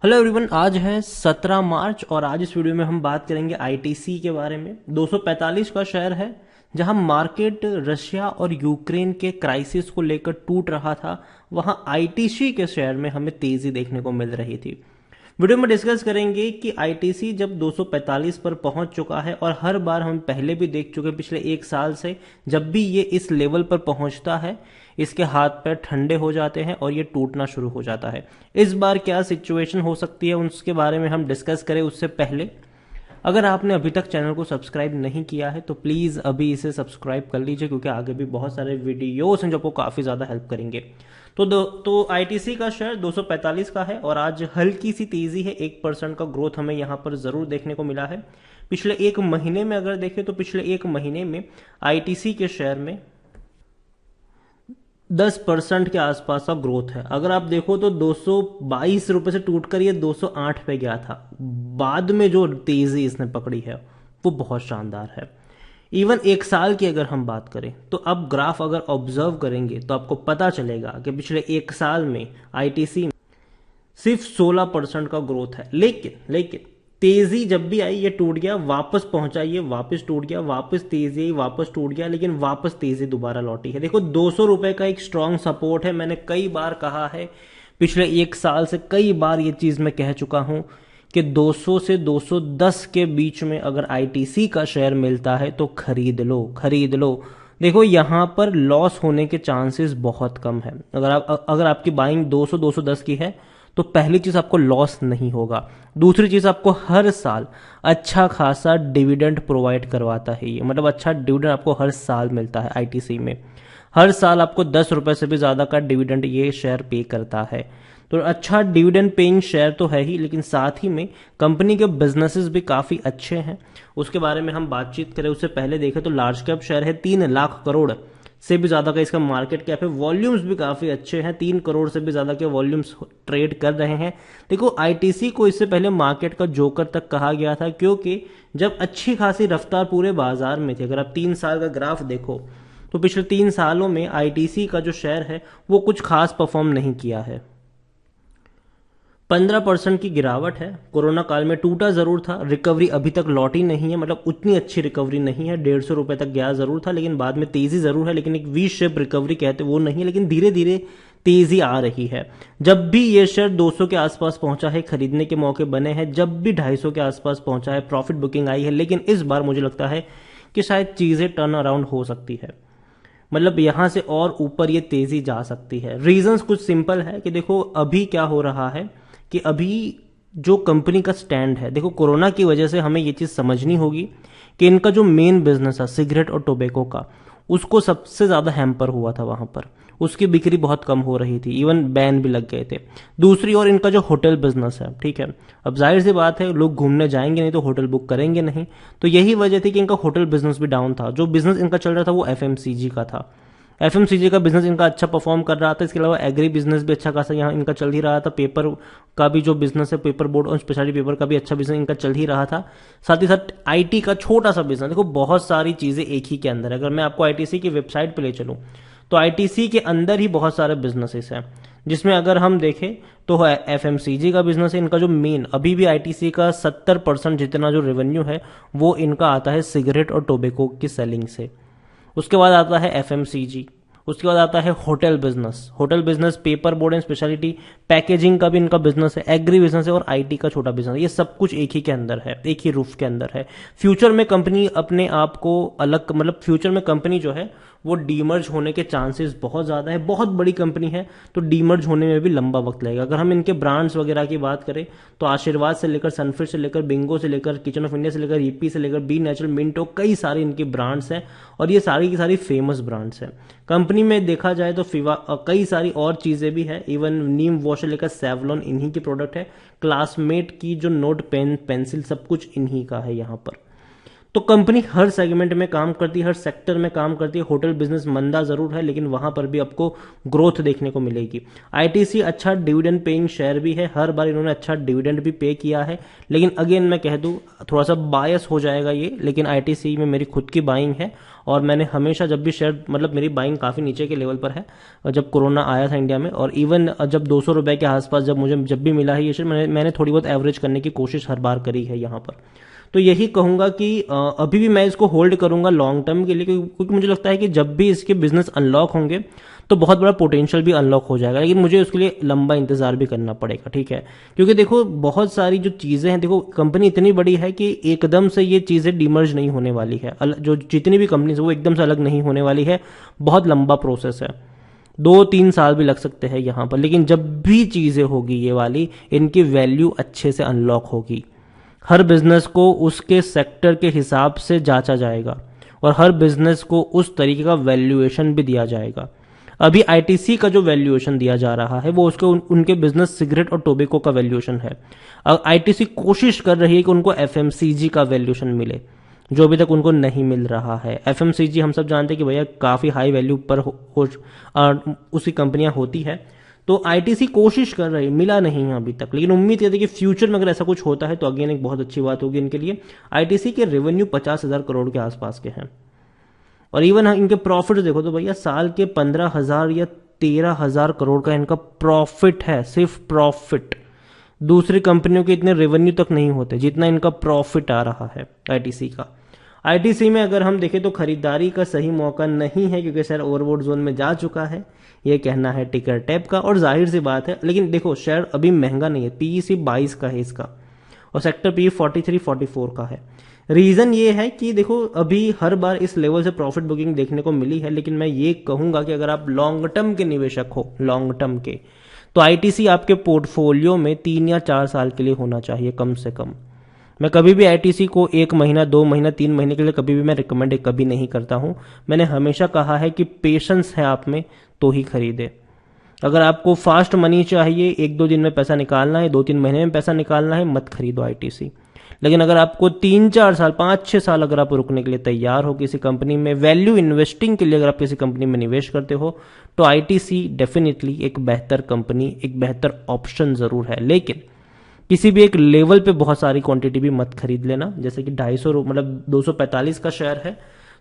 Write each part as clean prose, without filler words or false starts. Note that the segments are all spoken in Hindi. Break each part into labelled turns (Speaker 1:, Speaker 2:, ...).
Speaker 1: हेलो एवरीवन, आज है 17 मार्च और आज इस वीडियो में हम बात करेंगे आईटीसी के बारे में। 245 का शेयर है जहां मार्केट रशिया और यूक्रेन के क्राइसिस को लेकर टूट रहा था, वहां आईटीसी के शेयर में हमें तेजी देखने को मिल रही थी। वीडियो में डिस्कस करेंगे कि आईटीसी जब 245 पर पहुंच चुका है और हर बार हम पहले भी देख चुके पिछले एक साल से, जब भी ये इस लेवल पर पहुंचता है इसके हाथ पैर ठंडे हो जाते हैं और ये टूटना शुरू हो जाता है। इस बार क्या सिचुएशन हो सकती है उसके बारे में हम डिस्कस करें उससे पहले अगर आपने अभी तक चैनल को सब्सक्राइब नहीं किया है तो प्लीज़ अभी इसे सब्सक्राइब कर लीजिए, क्योंकि आगे भी बहुत सारे वीडियोस हैं जो आपको काफ़ी ज़्यादा हेल्प करेंगे। तो आईटीसी का शेयर 245 का है और आज हल्की सी तेज़ी है, 1% का ग्रोथ हमें यहाँ पर ज़रूर देखने को मिला है। पिछले एक महीने में अगर देखें तो पिछले एक महीने में आईटीसी के शेयर में 10% के आसपास का ग्रोथ है। अगर आप देखो तो 222 रुपए से टूटकर ये 208 पे गया था। बाद में जो तेजी इसने पकड़ी है वो बहुत शानदार है। इवन एक साल की अगर हम बात करें तो अब ग्राफ अगर ऑब्जर्व करेंगे तो आपको पता चलेगा कि पिछले एक साल में आईटीसी सिर्फ 16% का ग्रोथ है। लेकिन तेजी जब भी आई ये टूट गया, वापस पहुंचा, ये वापस टूट गया, वापस तेजी आई, वापस टूट गया, लेकिन वापस तेजी दोबारा लौटी है। देखो 200 रुपए का एक स्ट्रांग सपोर्ट है। मैंने कई बार कहा है, पिछले एक साल से कई बार ये चीज मैं कह चुका हूं कि 200 से 210 के बीच में अगर आईटीसी का शेयर मिलता है तो खरीद लो, खरीद लो। देखो यहां पर लॉस होने के चांसेस बहुत कम है। अगर आपकी बाइंग 200 210 की है तो पहली चीज आपको लॉस नहीं होगा। दूसरी चीज आपको हर साल अच्छा खासा डिविडेंड प्रोवाइड करवाता है ये, मतलब अच्छा डिविडेंड आपको हर साल मिलता है। आईटीसी में हर साल आपको 10 रुपए से भी ज्यादा का डिविडेंड ये शेयर पे करता है। तो अच्छा डिविडेंड पेइंग शेयर तो है ही, लेकिन साथ ही में कंपनी के बिजनेसेस भी काफी अच्छे हैं। उसके बारे में हम बातचीत करें उससे पहले देखें तो लार्ज कैप शेयर है, 3 लाख करोड़ से भी ज्यादा का इसका मार्केट कैप है। वॉल्यूम्स भी काफी अच्छे हैं, 3 करोड़ से भी ज्यादा के वॉल्यूम्स ट्रेड कर रहे हैं। देखो आईटीसी को इससे पहले मार्केट का जोकर तक कहा गया था, क्योंकि जब अच्छी खासी रफ्तार पूरे बाजार में थी। अगर आप 3 साल का ग्राफ देखो तो पिछले 3 सालों में आईटीसी का जो शेयर है वो कुछ खास परफॉर्म नहीं किया है। 15% की गिरावट है। कोरोना काल में टूटा जरूर था, रिकवरी अभी तक लौटी नहीं है, मतलब उतनी अच्छी रिकवरी नहीं है। 150 रुपए तक गया जरूर था, लेकिन बाद में तेजी जरूर है, लेकिन एक वी शेप रिकवरी कहते वो नहीं है, लेकिन धीरे धीरे तेजी आ रही है। जब भी ये शेयर 200 के आसपास पहुंचा है खरीदने के मौके बने हैं, जब भी 250 के आसपास पहुंचा है प्रॉफिट बुकिंग आई है। लेकिन इस बार मुझे लगता है कि शायद चीजें टर्न अराउंड हो सकती है, मतलब यहां से और ऊपर ये तेजी जा सकती है। रीजंस कुछ सिंपल है कि देखो अभी क्या हो रहा है कि अभी जो कंपनी का स्टैंड है, देखो कोरोना की वजह से हमें ये चीज समझनी होगी कि इनका जो मेन बिजनेस है सिगरेट और टोबैको का, उसको सबसे ज्यादा हैम्पर हुआ था। वहां पर उसकी बिक्री बहुत कम हो रही थी, इवन बैन भी लग गए थे। दूसरी ओर इनका जो होटल बिजनेस है, ठीक है, अब जाहिर सी बात है लोग घूमने जाएंगे नहीं तो होटल बुक करेंगे नहीं, तो यही वजह थी कि इनका होटल बिजनेस भी डाउन था। जो बिजनेस इनका चल रहा था वो एफएमसीजी का था। एफएमसीजी का बिजनेस इनका अच्छा परफॉर्म कर रहा था। इसके अलावा एग्री बिजनेस भी अच्छा खासा यहाँ इनका चल ही रहा था। पेपर का भी जो बिजनेस है, पेपर बोर्ड और स्पेशलिटी पेपर का भी अच्छा बिजनेस इनका चल ही रहा था। साथ ही साथ आईटी का छोटा सा बिजनेस, देखो बहुत सारी चीजें एक ही के अंदर है। अगर मैं आपको आईटीसी की वेबसाइट पे ले चलूं तो आईटीसी के अंदर ही बहुत सारे बिजनेसेस हैं, जिसमें अगर हम देखें तो एफएमसीजी का बिजनेस है। इनका जो मेन अभी भी आईटीसी का 70% जितना जो रेवेन्यू है वो इनका आता है सिगरेट और टोबैको की सेलिंग से। उसके बाद आता है एफएमसीजी, उसके बाद आता है hotel business. Hotel business, paper board and speciality, packaging का भी इनका बिजनेस है, एग्री बिजनेस है और आईटी का छोटा बिजनेस है। ये सब कुछ एक ही के अंदर है, एक ही रूफ के अंदर है। फ्यूचर में कंपनी अपने आप को अलग, मतलब फ्यूचर में कंपनी जो है वो डीमर्ज होने के चांसेस बहुत ज्यादा है। बहुत बड़ी कंपनी है तो डीमर्ज होने में भी लंबा वक्त लगेगा। अगर हम इनके ब्रांड्स वगैरह की बात करें तो आशीर्वाद से लेकर, सनफिट से लेकर, बिंगो से लेकर, किचन ऑफ इंडिया से लेकर, ईपी से लेकर, बी नेचुरल, मिंटो, कई सारे इनके ब्रांड्स हैं और ये सारी की सारी फेमस ब्रांड्स हैं। कंपनी में देखा जाए तो कई सारी और चीजें भी है। इवन नीम वॉश से लेकर सेवलॉन इन्हीं की प्रोडक्ट है। क्लासमेट की जो नोट पेन, पेंसिल, सब कुछ इन्हीं का है यहाँ पर। तो कंपनी हर सेगमेंट में काम करती है, हर सेक्टर में काम करती है। होटल बिजनेस मंदा जरूर है, लेकिन वहां पर भी आपको ग्रोथ देखने को मिलेगी। आईटीसी अच्छा डिविडेंड पेइंग शेयर भी है, हर बार इन्होंने अच्छा डिविडेंड भी पे किया है। लेकिन अगेन मैं कह दूं थोड़ा सा बायस हो जाएगा ये, लेकिन आईटीसी में मेरी खुद की बाइंग है और मैंने हमेशा जब भी शेयर, मतलब मेरी बाइंग काफ़ी नीचे के लेवल पर है, और जब कोरोना आया था इंडिया में, और इवन जब 200 रुपए के आसपास जब मुझे जब भी मिला है ये शेयर, मैंने थोड़ी बहुत एवरेज करने की कोशिश हर बार करी है यहाँ पर। तो यही कहूंगा कि अभी भी मैं इसको होल्ड करूंगा लॉन्ग टर्म के लिए, क्योंकि मुझे लगता है कि जब भी इसके बिजनेस अनलॉक होंगे तो बहुत बड़ा पोटेंशियल भी अनलॉक हो जाएगा, लेकिन मुझे उसके लिए लंबा इंतजार भी करना पड़ेगा, ठीक है। क्योंकि देखो बहुत सारी जो चीज़ें हैं, देखो कंपनी इतनी बड़ी है कि एकदम से ये चीज़ें डिमर्ज नहीं होने वाली है, जो जितनी भी कंपनी है वो एकदम से अलग नहीं होने वाली है, बहुत लंबा प्रोसेस है, 2-3 साल भी लग सकते हैं यहाँ पर। लेकिन जब भी चीज़ें होगी ये वाली, इनकी वैल्यू अच्छे से अनलॉक होगी, हर बिजनेस को उसके सेक्टर के हिसाब से जांचा जाएगा और हर बिजनेस को उस तरीके का वैल्यूएशन भी दिया जाएगा। अभी आईटीसी का जो वैल्यूएशन दिया जा रहा है वो उसके उनके बिजनेस सिगरेट और टोबैको का वैल्यूएशन है। आईटीसी कोशिश कर रही है कि उनको एफएमसीजी का वैल्यूएशन मिले, जो अभी तक उनको नहीं मिल रहा है। एफएमसीजी हम सब जानते हैं कि भैया काफ़ी हाई वैल्यू पर उसकी कंपनियां होती है, तो आईटीसी कोशिश कर रही, मिला नहीं है अभी तक, लेकिन उम्मीद है कि फ्यूचर में अगर ऐसा कुछ होता है तो अगेन एक बहुत अच्छी बात होगी इनके लिए। आईटीसी के रेवेन्यू 50,000 करोड़ के आसपास के हैं, और इवन इनके प्रॉफिट देखो तो भैया साल के 15,000 या 13,000 करोड़ का इनका प्रॉफिट है, सिर्फ प्रॉफिट। दूसरी कंपनियों के इतने रेवेन्यू तक नहीं होते जितना इनका प्रॉफिट आ रहा है आईटीसी का। आईटीसी में अगर हम देखें तो खरीदारी का सही मौका नहीं है, क्योंकि शेयर ओवरबॉट जोन में जा चुका है, ये कहना है टिकर टैप का, और जाहिर सी बात है। लेकिन देखो शेयर अभी महंगा नहीं है, पीई सिर्फ 22 का है इसका, और सेक्टर पीई 43-44 का है। रीजन ये है कि देखो अभी हर बार इस लेवल से प्रॉफिट बुकिंग देखने को मिली है, लेकिन मैं ये कहूंगा कि अगर आप लॉन्ग टर्म के निवेशक हो, लॉन्ग टर्म के, तो आईटीसी आपके पोर्टफोलियो में 3 या 4 साल के लिए होना चाहिए कम से कम। मैं कभी भी आईटीसी को 1 महीना, 2 महीना, 3 महीने के लिए कभी भी मैं रिकमेंड कभी नहीं करता हूं। मैंने हमेशा कहा है कि पेशेंस है आप में तो ही खरीदे। अगर आपको फास्ट मनी चाहिए, 1-2 दिन में पैसा निकालना है, 2-3 महीने में पैसा निकालना है, मत खरीदो आईटीसी। लेकिन अगर आपको 3-4 साल, 5-6 साल अगर आप रुकने के लिए तैयार हो किसी कंपनी में, वैल्यू इन्वेस्टिंग के लिए अगर आप किसी कंपनी में निवेश करते हो, तो आईटीसी डेफिनेटली एक बेहतर कंपनी, एक बेहतर ऑप्शन जरूर है। लेकिन किसी भी एक लेवल पे बहुत सारी क्वांटिटी भी मत खरीद लेना, जैसे कि 250, मतलब 245 का शेयर है,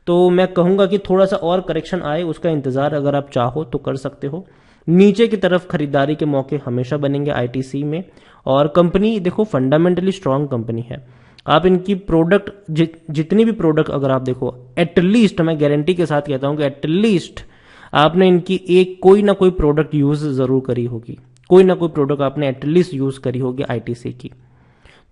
Speaker 1: तो मैं कहूंगा कि थोड़ा सा और करेक्शन आए, उसका इंतजार अगर आप चाहो तो कर सकते हो। नीचे की तरफ खरीदारी के मौके हमेशा बनेंगे आईटीसी में, और कंपनी देखो फंडामेंटली स्ट्रांग कंपनी है। आप इनकी प्रोडक्ट जितनी भी प्रोडक्ट अगर आप देखो, एटलीस्ट मैं गारंटी के साथ कहता हूं कि एटलीस्ट आपने इनकी एक कोई ना कोई प्रोडक्ट यूज जरूर करी होगी, कोई ना कोई प्रोडक्ट आपने एटलीस्ट यूज करी होगी आईटीसी की।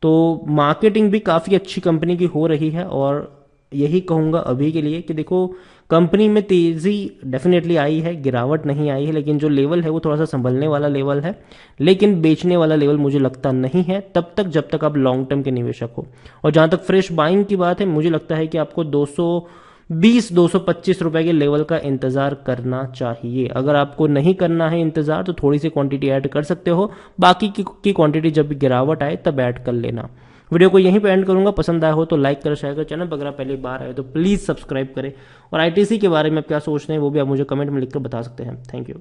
Speaker 1: तो मार्केटिंग भी काफी अच्छी कंपनी की हो रही है, और यही कहूंगा अभी के लिए कि देखो कंपनी में तेजी डेफिनेटली आई है, गिरावट नहीं आई है, लेकिन जो लेवल है वो थोड़ा सा संभलने वाला लेवल है, लेकिन बेचने वाला लेवल मुझे लगता नहीं है तब तक जब तक आप लॉन्ग टर्म के निवेशक हो। और जहां तक फ्रेश बाइंग की बात है, मुझे लगता है कि आपको 220-225 रुपए के लेवल का इंतजार करना चाहिए। अगर आपको नहीं करना है इंतजार तो थोड़ी सी क्वांटिटी ऐड कर सकते हो, बाकी की क्वांटिटी जब गिरावट आए तब ऐड कर लेना। वीडियो को यहीं पे एंड करूंगा, पसंद आया हो तो लाइक करें, शेयर करें, चैनल पर अगर आप पहली बार आए तो प्लीज सब्सक्राइब करें, और आईटीसी के बारे में आप क्या सोचते हैं वो भी आप मुझे कमेंट में लिखकर बता सकते हैं। Thank you.